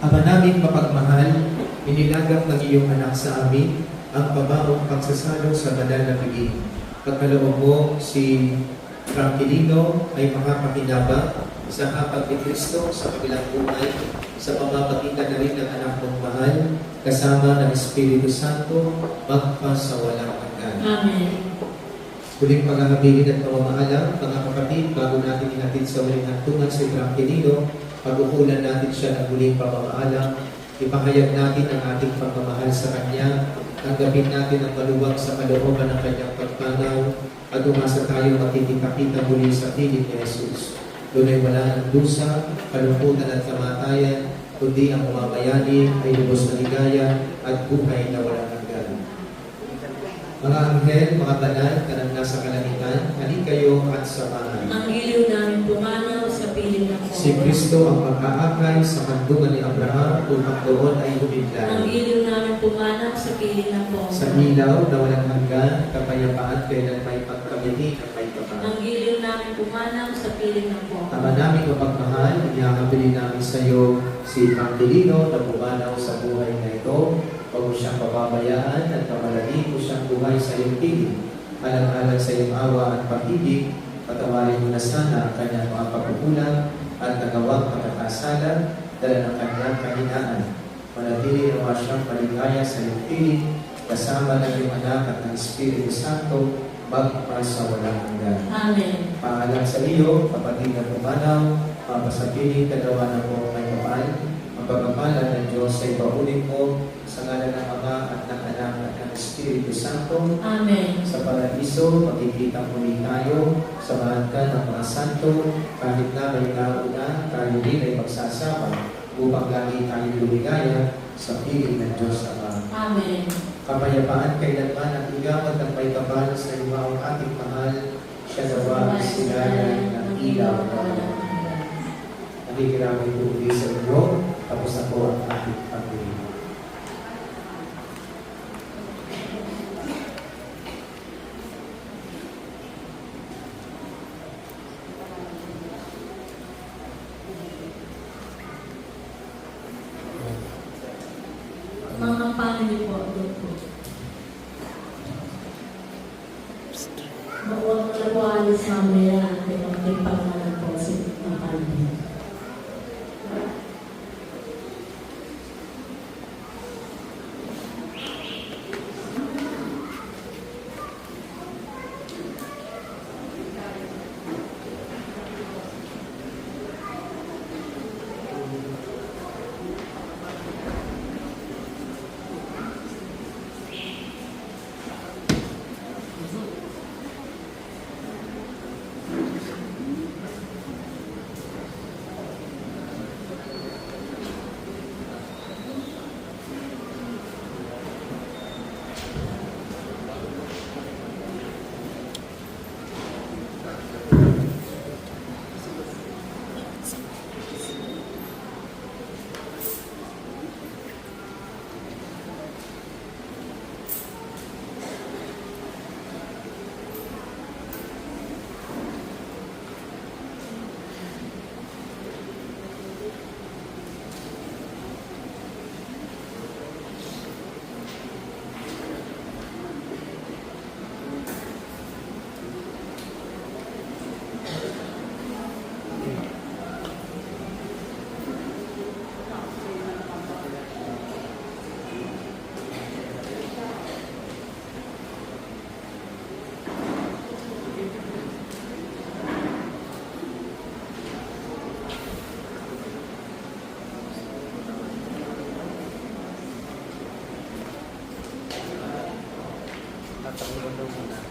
Ama naming mapagmahal, inilagak ng iyong anak sa amin ang pabaong pagsasalo sa banal na piging. Pagkaloob mo si Franquilino ay makapakinabang sa hapag ni Kristo sa kabilang buhay, sa pamamagitan na rin ng anak mong mahal, kasama ng Espiritu Santo, magpasawalang hanggan. Amen. Huling paghahabilin at pamamaalam, mga kapatid, bago natin inatid sa huling hantungan si Franquilino, pag-ukulan natin siya ng huling pamamaalam, ipahayag natin ang ating pagmamahal sa Kanya, tanggapin natin ang maluwag sa kalooban ng Kanyang pagpanaw, at umasa tayo makikita-kita muli sa piling ni Jesus. Doon ay wala ng dusa, kalungkutan at kamatayan, kundi ang mamamayani ay lubos na ligaya at buhay na walang hanggan. Mga anghel, mga banal, kanang nasa kalangitan, halika kayo at samahan. Ang iliw namin pumanaw sa piling ng Si Kristo ang mag-aakay sa handungan ni Abraham upang doon ay humiglan. Ang iliw namin pumanaw sa piling ng Sa ilaw na walang hanggan, kapayapaan kailan may pagkamili ng may kapal. Ang iliw namin pumanaw sa piling ng Ama namin kapagmahal, inihahambili namin sa iyo si Franquilino na pumanaw sa buhay na ito. Huwag mo siyang pababayaan at kamalagi mo siyang buhay sa iyong piling. Alang-alang sa iyong awa at pag-ibig, patawarin mo na sana ang kanyang mga pagkukulang at nagawang pagkakasala dala ng kanyang kahinaan. Manatili nawa siyang maligaya sa iyong piling, kasama ng iyong anak at ng Espiritu Santo, magpasawalang hanggan. Amen. Paalam sa iyo, kapatid na pumanaw, mapasapiling kagawa ng buong may kapal, ang pagpapalan ng Diyos ay paulit mo sa ngalan ng Ama at ng Anak at ng Espiritu Santo. Amen. Sa paraiso, magkikita muli tayo, samahan ka ng mga santo, kahit na may nauna, tayo din ay magsasama upang lagi tayo lumigaya sa piling ng Diyos Ama. Amen. Kapayapaan kailanman ang igawad ng may kapal sa iba ang ating mahal, siya nawa ang silayan ng ilaw na walang hanggan. Nakikiramay po ulit sa inyo, tapos na po ang ating pagpili. Mga paano niyo po, doon po. Huwag na po alis mamaya at may pangalan po si Kapaldi. Tatanggalin daw muna.